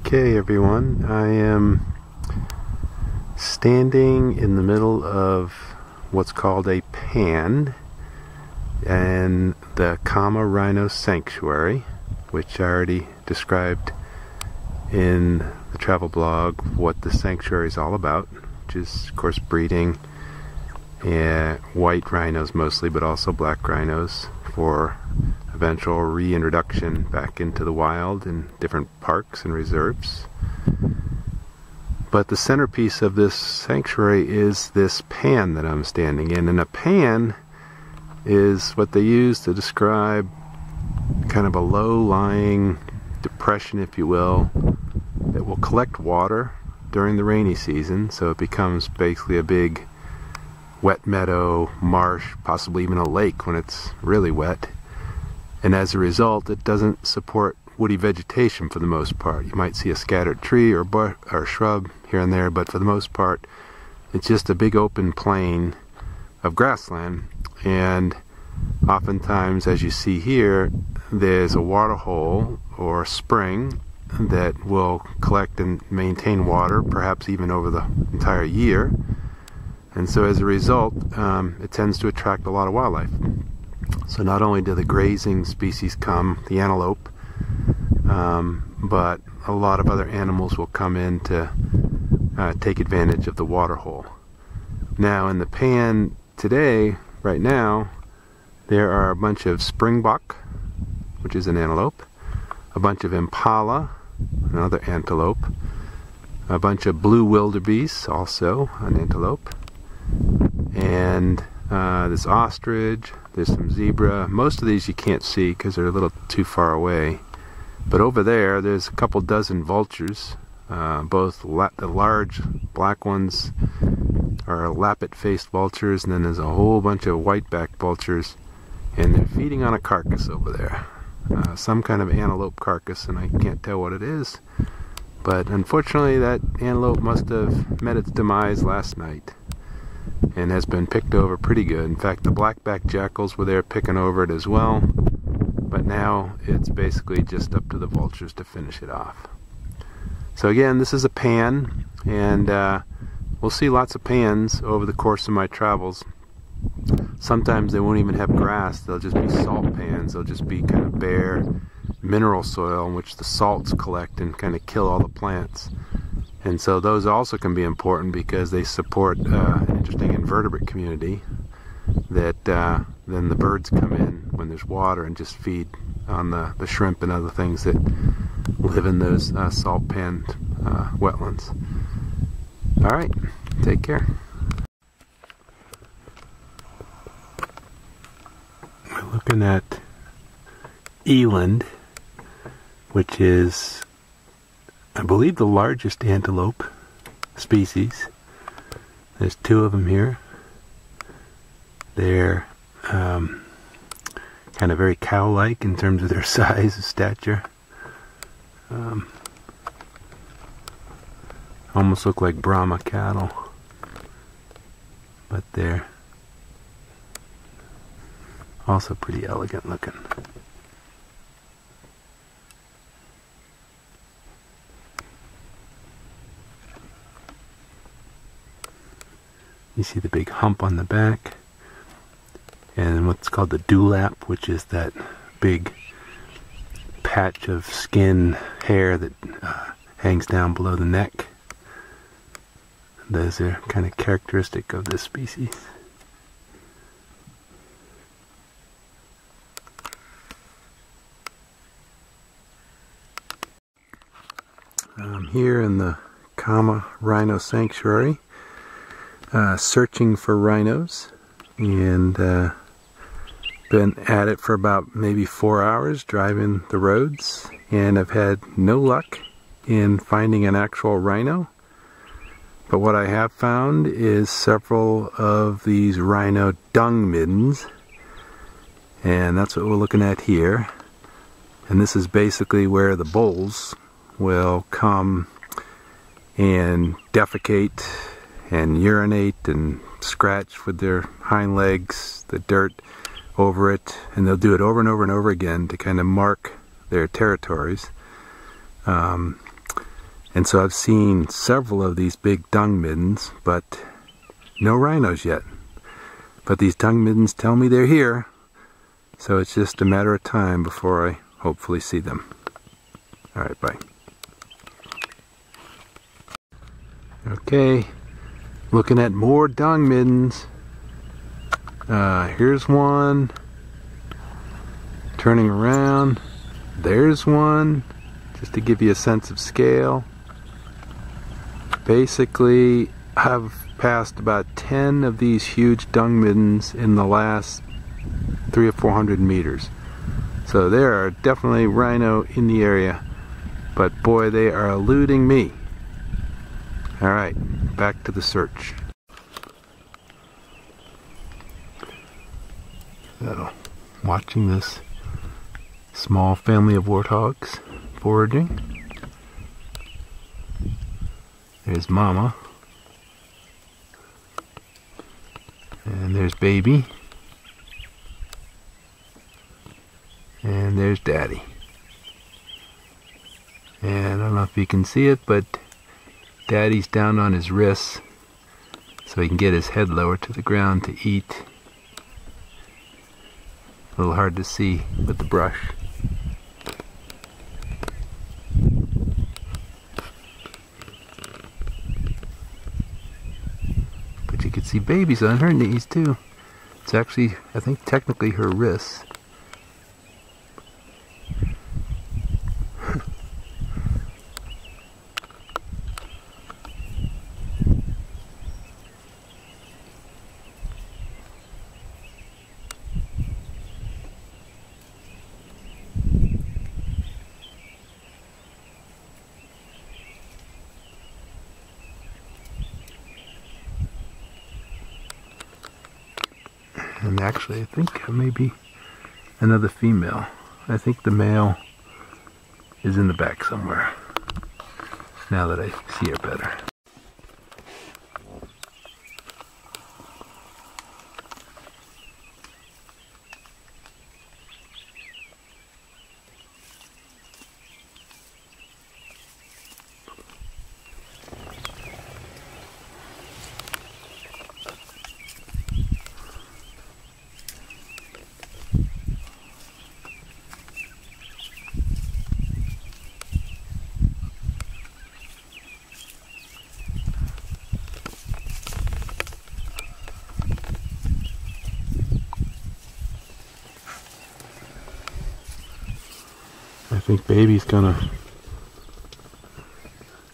Okay everyone, I am standing in the middle of what's called a pan and the Khama Rhino Sanctuary, which I already described in the travel blog what the sanctuary is all about, which is of course breeding white rhinos mostly, but also black rhinos for eventual reintroduction back into the wild in different parks and reserves. But the centerpiece of this sanctuary is this pan that I'm standing in, and a pan is what they use to describe kind of a low-lying depression, if you will, that will collect water during the rainy season, so it becomes basically a big wet meadow, marsh, possibly even a lake when it's really wet. And as a result, it doesn't support woody vegetation for the most part. You might see a scattered tree or shrub here and there, but for the most part, it's just a big open plain of grassland. And oftentimes, as you see here, there's a water hole or a spring that will collect and maintain water, perhaps even over the entire year. And so as a result, it tends to attract a lot of wildlife. So not only do the grazing species come, the antelope, but a lot of other animals will come in to take advantage of the water hole. Now in the pan today, right now, there are a bunch of springbok, which is an antelope, a bunch of impala, another antelope, a bunch of blue wildebeest, also an antelope, and there's ostrich, there's some zebra. Most of these you can't see because they're a little too far away. But over there's a couple dozen vultures. Both the large black ones are lappet-faced vultures, and then there's a whole bunch of white-backed vultures, and they're feeding on a carcass over there. Some kind of antelope carcass, and I can't tell what it is. But unfortunately, that antelope must have met its demise last night and has been picked over pretty good. In fact, the black-backed jackals were there picking over it as well, but now it's basically just up to the vultures to finish it off. So again, this is a pan, and we'll see lots of pans over the course of my travels. Sometimes they won't even have grass, they'll just be salt pans, they'll just be kind of bare mineral soil in which the salts collect and kind of kill all the plants. And so those also can be important because they support an interesting invertebrate community that then the birds come in when there's water and just feed on the shrimp and other things that live in those salt pan wetlands. Alright, take care. We're looking at eland, which is, I believe, the largest antelope species. There's two of them here. They're kind of very cow-like in terms of their size and stature. Almost look like Brahma cattle, but they're also pretty elegant looking. You see the big hump on the back, and what's called the dewlap, which is that big patch of skin hair that hangs down below the neck. Those are kind of characteristic of this species. I'm here in the Khama Rhino Sanctuary, searching for rhinos, and been at it for about maybe 4 hours driving the roads, and I've had no luck in finding an actual rhino. But what I have found is several of these rhino dung middens, and that's what we're looking at here. And this is basically where the bulls will come and defecate and urinate and scratch with their hind legs the dirt over it, and they'll do it over and over and over again to kind of mark their territories. And so I've seen several of these big dung middens, but no rhinos yet. But these dung middens tell me they're here, so it's just a matter of time before I hopefully see them. Alright, bye. Okay, looking at more dung middens. Here's one. Turning around. There's one. Just to give you a sense of scale. Basically, I've passed about 10 of these huge dung middens in the last 300 or 400 meters. So there are definitely rhino in the area, but boy, they are eluding me. Alright, back to the search. So, watching this small family of warthogs foraging. There's Mama. And there's Baby. And there's Daddy. And I don't know if you can see it, but Daddy's down on his wrists so he can get his head lower to the ground to eat. A little hard to see with the brush. But you can see Baby's on her knees too. It's actually, I think, technically her wrists. And actually, I think maybe another female. I think the male is in the back somewhere, now that I see her better. I think Baby's gonna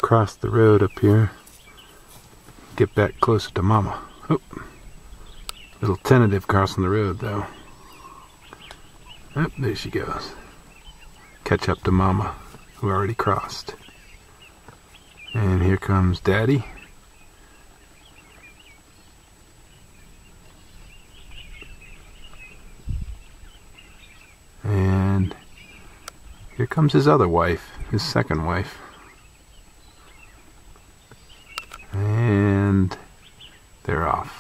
cross the road up here, get back closer to Mama. Oh, a little tentative crossing the road though. Oh, there she goes. Catch up to Mama, who already crossed. And here comes Daddy. And here comes his other wife, his second wife. And they're off.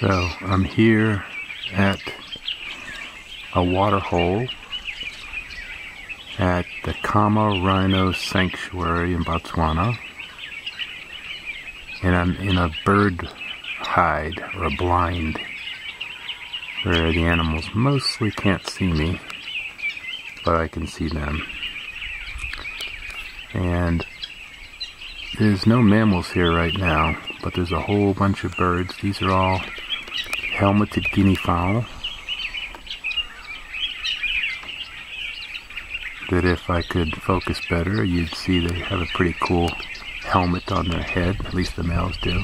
So I'm here at a water hole at the Khama Rhino Sanctuary in Botswana, and I'm in a bird hide or a blind where the animals mostly can't see me, but I can see them. And there's no mammals here right now, but there's a whole bunch of birds. These are all helmeted guinea fowl that, if I could focus better, you'd see they have a pretty cool helmet on their head, at least the males do.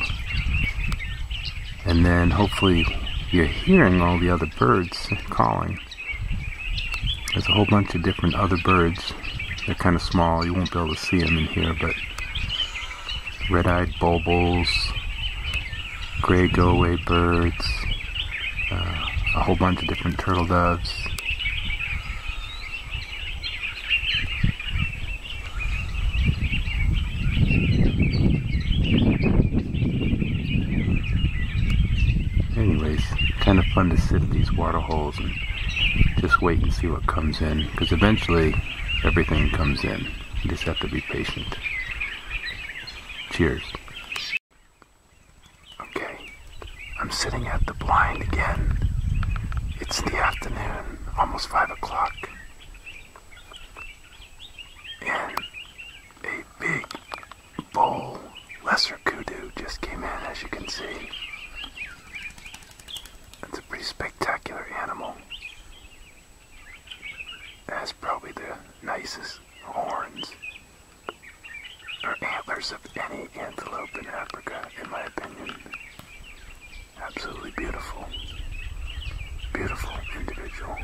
And then hopefully you're hearing all the other birds calling. There's a whole bunch of different other birds. They're kind of small, you won't be able to see them in here, but red-eyed bulbuls, gray go-away birds, a whole bunch of different turtle doves. fun to sit at these water holes and just wait and see what comes in, because eventually everything comes in. You just have to be patient. Cheers. Okay, I'm sitting at the blind again. It's the afternoon, almost 5 o'clock. And a big bull lesser kudu just came in, as you can see. It's a pretty spectacular animal. It has probably the nicest horns or antlers of any antelope in Africa, in my opinion. Absolutely beautiful. Beautiful individual.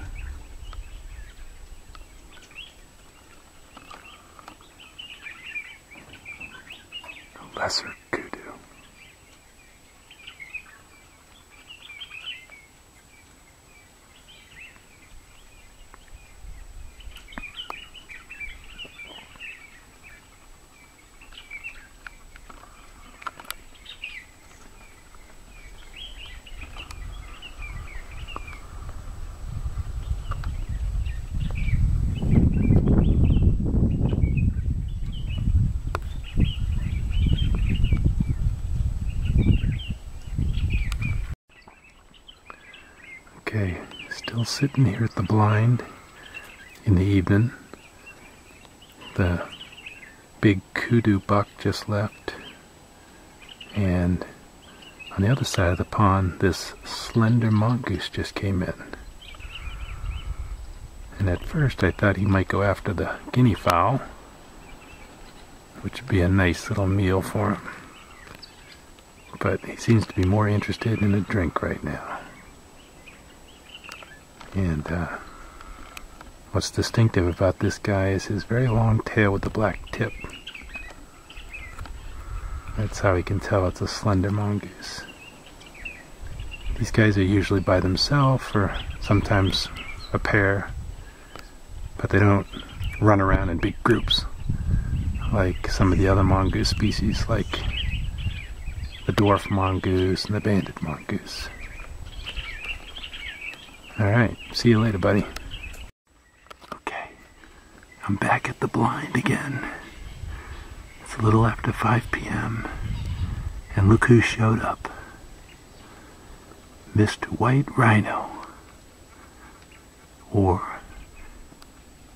A lesser kudu. Okay, still sitting here at the blind in the evening. The big kudu buck just left, and on the other side of the pond this slender mongoose just came in. And at first I thought he might go after the guinea fowl, which would be a nice little meal for him. But he seems to be more interested in a drink right now. And what's distinctive about this guy is his very long tail with the black tip. That's how he can tell it's a slender mongoose. These guys are usually by themselves, or sometimes a pair, but they don't run around in big groups like some of the other mongoose species, like the dwarf mongoose and the banded mongoose. Alright, see you later, buddy. Okay, I'm back at the blind again. It's a little after 5 p.m. and look who showed up. Mr. White Rhino. Or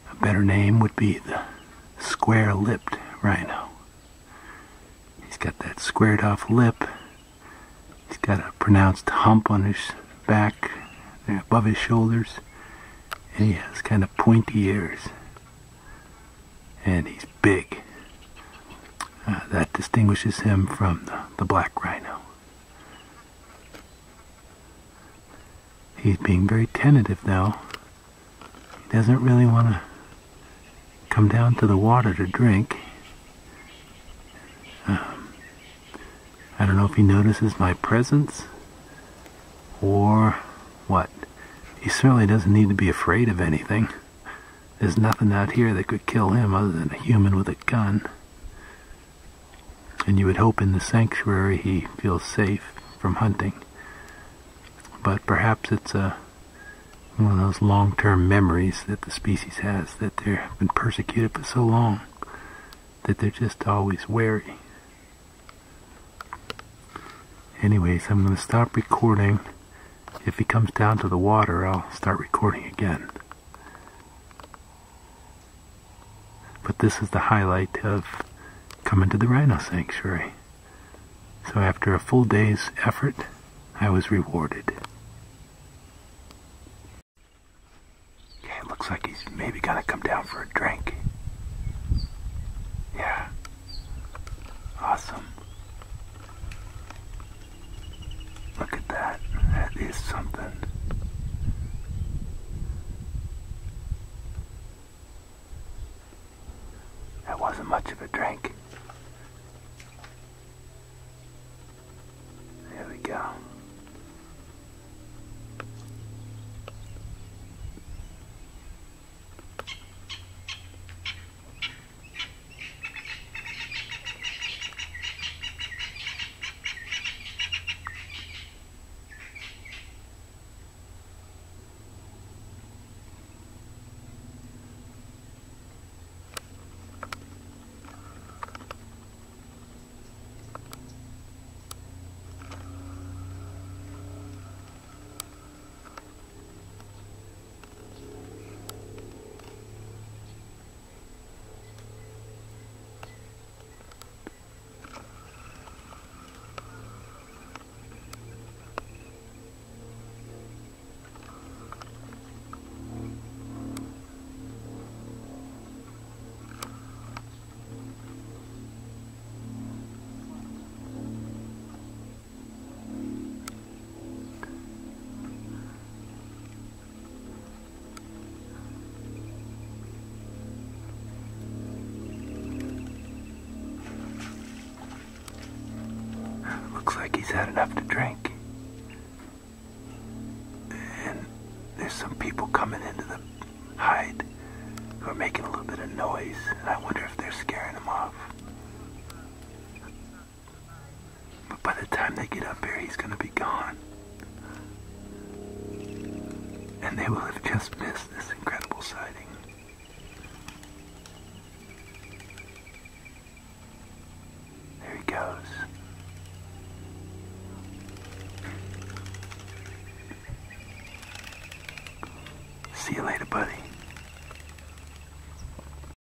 a better name would be the square-lipped rhino. He's got that squared-off lip. He's got a pronounced hump on his back above his shoulders, and he has kind of pointy ears, and he's big. That distinguishes him from the black rhino. He's being very tentative now. He doesn't really want to come down to the water to drink. I don't know if he notices my presence or what. He certainly doesn't need to be afraid of anything. There's nothing out here that could kill him other than a human with a gun. And you would hope in the sanctuary he feels safe from hunting. But perhaps it's one of those long-term memories that the species has, that they've been persecuted for so long that they're just always wary. Anyways, I'm going to stop recording. If he comes down to the water, I'll start recording again. But this is the highlight of coming to the Rhino Sanctuary. So after a full day's effort, I was rewarded. Okay, it looks like he's maybe gonna come down for a drink. Yeah. Awesome. Look at that. That is something. That wasn't much of a drink. There we go. he's had enough to drink. And there's some people coming into the hide who are making a little bit of noise, and I wonder if they're scaring him off. But by the time they get up here, he's going to be gone. And they will have just missed this incredible sighting. There he goes. See you later, bud.